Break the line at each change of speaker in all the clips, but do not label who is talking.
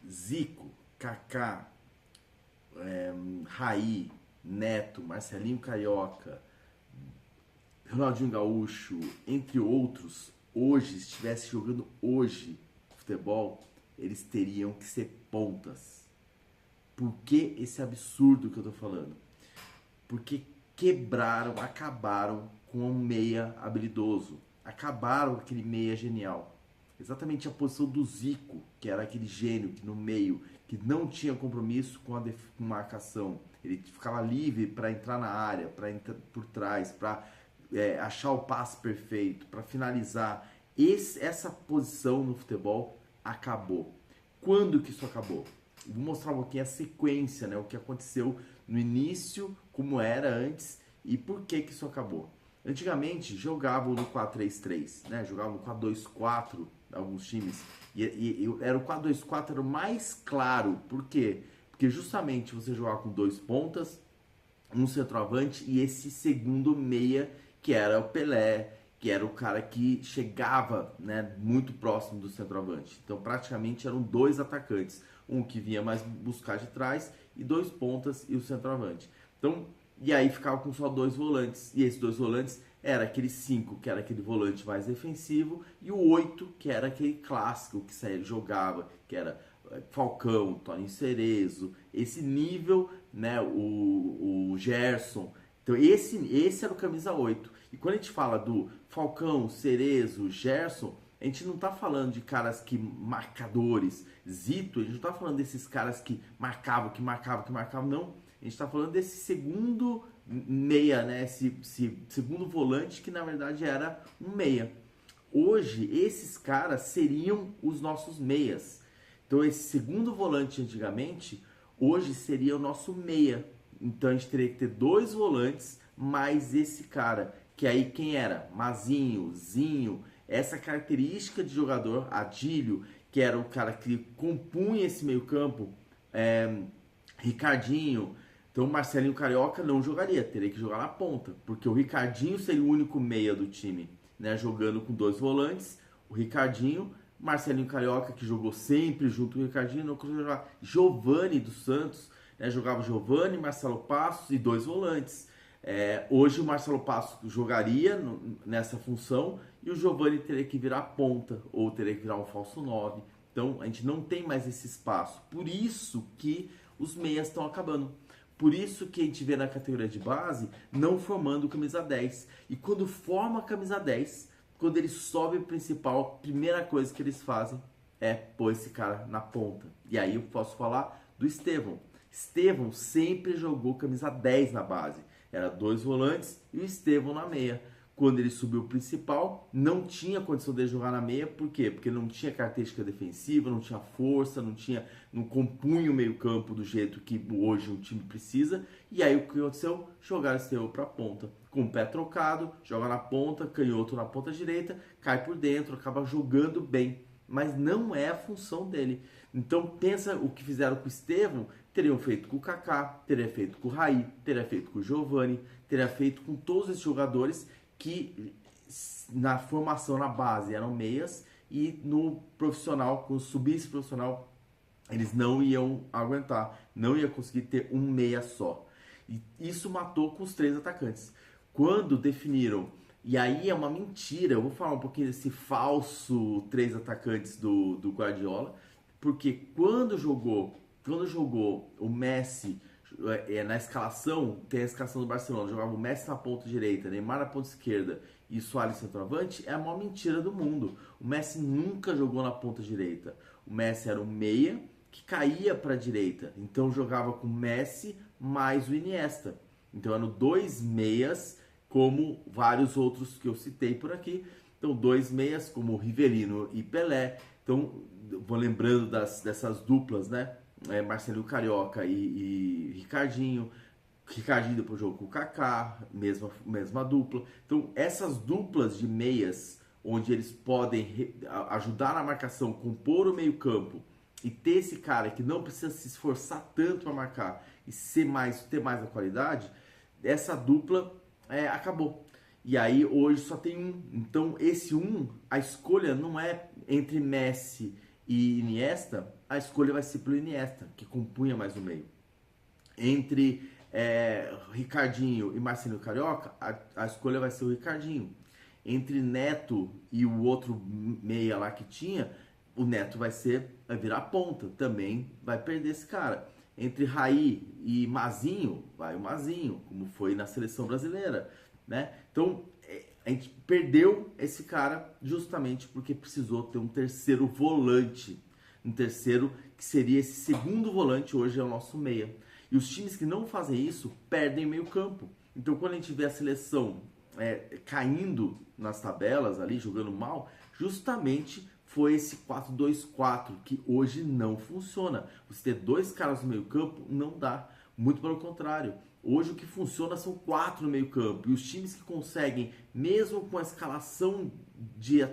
Zico, Kaká, Raí, Neto, Marcelinho Carioca, Ronaldinho Gaúcho, entre outros, hoje, se estivesse jogando hoje futebol, eles teriam que ser pontas. Por que esse absurdo que eu tô falando? Porque quebraram, acabaram com um meia habilidoso. Acabaram com aquele meia genial. Exatamente a posição do Zico, que era aquele gênio que no meio, que não tinha compromisso com marcação. Ele ficava livre para entrar na área, para entrar por trás, para achar o passe perfeito, para finalizar. Essa posição no futebol acabou. Quando que isso acabou? Vou mostrar um pouquinho a sequência, né? O que aconteceu no início, como era antes e por que que isso acabou. Antigamente jogavam no 4-3-3, né? Jogavam no 4-2-4 alguns times. Era o 4-2-4 era o mais claro. Por quê? Porque justamente você jogava com dois pontas, um centroavante e esse segundo meia que era o Pelé, que era o cara que chegava, né, muito próximo do centroavante. Então praticamente eram dois atacantes, um que vinha mais buscar de trás e dois pontas e o centroavante. Então, e aí ficava com só dois volantes, e esses dois volantes era aquele 5, que era aquele volante mais defensivo, e o 8, que era aquele clássico que saía, jogava, que era Falcão, Toninho Cerezo, esse nível, né, o Gerson. Então esse era o camisa 8. E quando a gente fala do Falcão, Cerezo, Gerson, a gente não tá falando de caras que marcadores, Zito, a gente não tá falando desses caras que marcavam, não. A gente tá falando desse segundo meia, né? Esse segundo volante que na verdade era um meia. Hoje, esses caras seriam os nossos meias. Então, esse segundo volante antigamente, hoje seria o nosso meia. Então, a gente teria que ter dois volantes, mais esse cara. Que aí quem era? Mazinho, Zinho, essa característica de jogador, Adílio, que era o cara que compunha esse meio campo, Ricardinho. Então, o Marcelinho Carioca não jogaria, teria que jogar na ponta, porque o Ricardinho seria o único meia do time, né, jogando com dois volantes, o Ricardinho, Marcelinho Carioca, que jogou sempre junto com o Ricardinho, não conseguia jogar. Giovani dos Santos, né, jogava Giovani, Marcelo Passos e dois volantes. Hoje o Marcelo Passos jogaria nessa função e o Giovani teria que virar ponta ou teria que virar um falso 9. Então a gente não tem mais esse espaço. Por isso que os meias estão acabando. Por isso que a gente vê na categoria de base não formando camisa 10. E quando forma a camisa 10, quando ele sobe o principal, a primeira coisa que eles fazem é pôr esse cara na ponta. E aí eu posso falar do Estevão. Estevão sempre jogou camisa 10 na base. Era dois volantes e o Estevão na meia. Quando ele subiu o principal, não tinha condição de jogar na meia. Por quê? Porque não tinha característica defensiva, não tinha força, não compunha o meio campo do jeito que hoje o time precisa. E aí o que aconteceu? Jogaram o Estevão para a ponta. Com o pé trocado, joga na ponta, canhoto na ponta direita, cai por dentro, acaba jogando bem. Mas não é a função dele. Então pensa o que fizeram com o Estevão, teriam feito com o Kaká, teria feito com o Raí, teria feito com o Giovani, teria feito com todos esses jogadores que na formação, na base, eram meias e no profissional, quando subisse profissional, eles não iam aguentar, não ia conseguir ter um meia só. E isso matou com os três atacantes. Quando definiram, e aí é uma mentira, eu vou falar um pouquinho desse falso três atacantes do Guardiola, porque quando jogou o Messi na escalação, tem a escalação do Barcelona, jogava o Messi na ponta direita, Neymar na ponta esquerda e Suárez centroavante, é a maior mentira do mundo. O Messi nunca jogou na ponta direita. O Messi era um meia que caía para a direita, então jogava com o Messi mais o Iniesta. Então eram dois meias, como vários outros que eu citei por aqui. Então dois meias como Rivelino e Pelé. Então vou lembrando dessas duplas, né? Marcelinho Carioca e Ricardinho. Ricardinho depois jogou com o Kaká, mesma dupla. Então essas duplas de meias, onde eles podem ajudar na marcação, compor o meio campo e ter esse cara que não precisa se esforçar tanto para marcar e ter mais a qualidade, essa dupla acabou. E aí hoje só tem um. Então esse um, a escolha não é entre Messi e Iniesta, a escolha vai ser pelo Iniesta, que compunha mais o meio. Entre Ricardinho e Marcelinho Carioca, a escolha vai ser o Ricardinho. Entre Neto e o outro meia lá que tinha, o Neto vai virar ponta, também vai perder esse cara. Entre Raí e Mazinho, vai o Mazinho, como foi na seleção brasileira, né? Então, a gente perdeu esse cara justamente porque precisou ter um terceiro volante, um terceiro que seria esse segundo volante, hoje é o nosso meia. E os times que não fazem isso perdem meio campo. Então, quando a gente vê a seleção caindo nas tabelas ali, jogando mal, justamente foi esse 4-2-4 que hoje não funciona. Você ter dois caras no meio campo não dá, muito pelo contrário. Hoje o que funciona são 4 no meio campo, e os times que conseguem, mesmo com a escalação de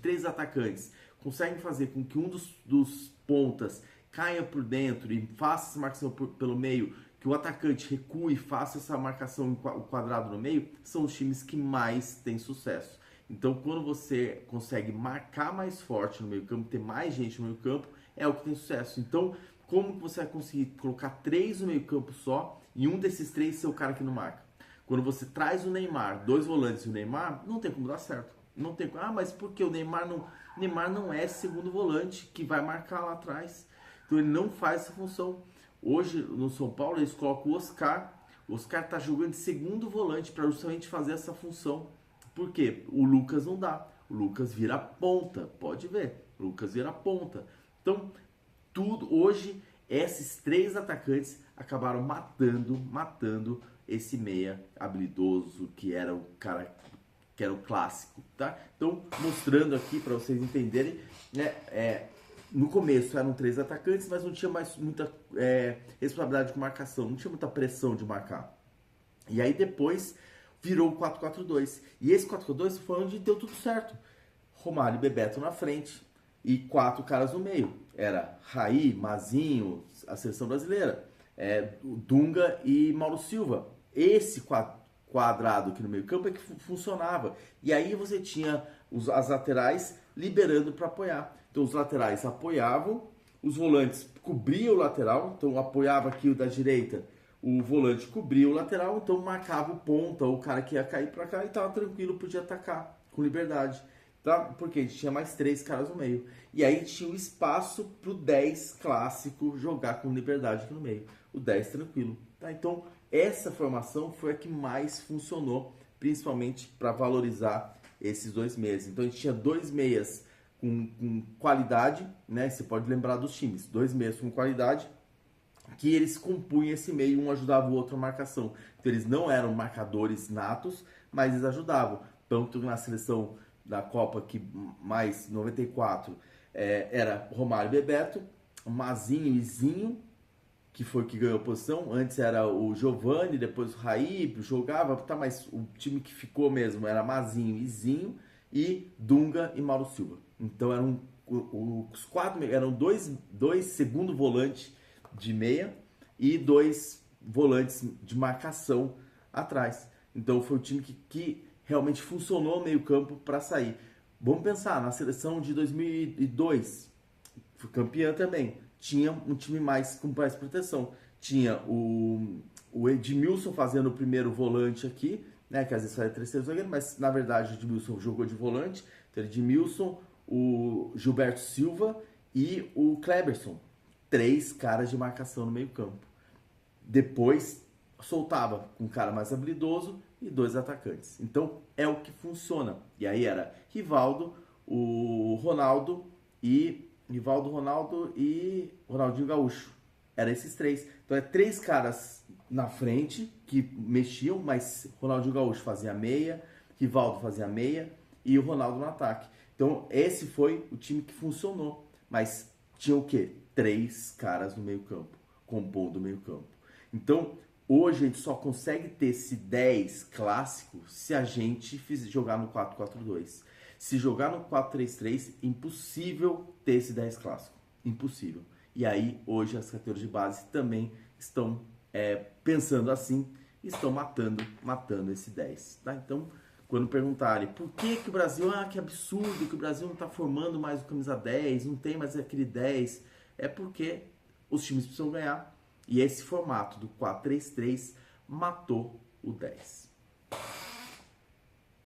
3 atacantes, conseguem fazer com que um dos pontas caia por dentro e faça essa marcação pelo meio, que o atacante recue e faça essa marcação em quadrado no meio, são os times que mais têm sucesso. Então, quando você consegue marcar mais forte no meio campo, ter mais gente no meio campo, é o que tem sucesso. Então, como que você vai conseguir colocar 3 no meio campo só e um desses 3 ser o cara que não marca? Quando você traz o Neymar, 2 volantes e o Neymar, não tem como dar certo. Não tem. Mas por que o Neymar não... O Neymar não é segundo volante que vai marcar lá atrás. Então ele não faz essa função. Hoje no São Paulo eles colocam o Oscar. O Oscar tá jogando de segundo volante para justamente fazer essa função. Por quê? O Lucas não dá. O Lucas vira ponta. Pode ver. O Lucas vira ponta. Então, tudo hoje, esses 3 atacantes acabaram matando esse meia habilidoso que era o cara que era o clássico, tá? Então, mostrando aqui para vocês entenderem, né? No começo eram 3 atacantes, mas não tinha mais muita responsabilidade com marcação, não tinha muita pressão de marcar. E aí depois virou o 4-4-2. E esse 4-4-2 foi onde deu tudo certo. Romário e Bebeto na frente e 4 caras no meio. Era Raí, Mazinho, a seleção brasileira, Dunga e Mauro Silva. Esse quadrado aqui no meio campo é que funcionava. E aí você tinha as laterais liberando para apoiar. Então os laterais apoiavam, os volantes cobriam o lateral, então apoiava aqui o da direita, o volante cobria o lateral, então marcava o ponta, ou o cara que ia cair para cá e estava tranquilo, podia atacar com liberdade. Tá? Porque a gente tinha mais 3 caras no meio. E aí tinha o espaço para o 10 clássico jogar com liberdade aqui no meio. O 10 tranquilo. Tá? Então essa formação foi a que mais funcionou, principalmente para valorizar esses 2 meias. Então a gente tinha 2 meias com qualidade, né? Você pode lembrar dos times, 2 meias com qualidade, que eles compunham esse meio, um ajudava o outro na marcação. Então eles não eram marcadores natos, mas eles ajudavam. Tanto na seleção da Copa que mais 94 era Romário e Bebeto, Mazinho e Zinho, que foi que ganhou a posição. Antes era o Giovani, depois o Raí, jogava, tá, mas o time que ficou mesmo era Mazinho e Zinho, e Dunga e Mauro Silva. Então eram os 4, eram dois segundo volante de meia e 2 volantes de marcação atrás. Então foi o time que realmente funcionou no meio campo para sair. Vamos pensar, na seleção de 2002, foi campeã também, tinha um time com mais proteção. Tinha o Edmilson fazendo o primeiro volante aqui, né, que às vezes faz 3 zagueiro, mas na verdade o Edmilson jogou de volante. Então Edmilson, o Gilberto Silva e o Kleberson. 3 caras de marcação no meio campo. Depois soltava com um cara mais habilidoso e 2 atacantes. Então é o que funciona. E aí era Rivaldo, o Ronaldo e Ronaldinho Gaúcho. Era esses 3. Então é 3 caras na frente que mexiam, mas Ronaldinho Gaúcho fazia meia, Rivaldo fazia meia e o Ronaldo no ataque. Então esse foi o time que funcionou. Mas tinha o quê? 3 caras no meio campo, compondo o meio campo. Então hoje a gente só consegue ter esse 10 clássico se a gente jogar no 4-4-2. Se jogar no 4-3-3, impossível ter esse 10 clássico. Impossível. E aí, hoje, as categorias de base também estão pensando assim, estão matando esse 10. Tá? Então, quando perguntarem por que o Brasil, que absurdo que o Brasil não está formando mais o camisa 10, não tem mais aquele 10. é porque os times precisam ganhar. E esse formato do 4-3-3 matou o 10.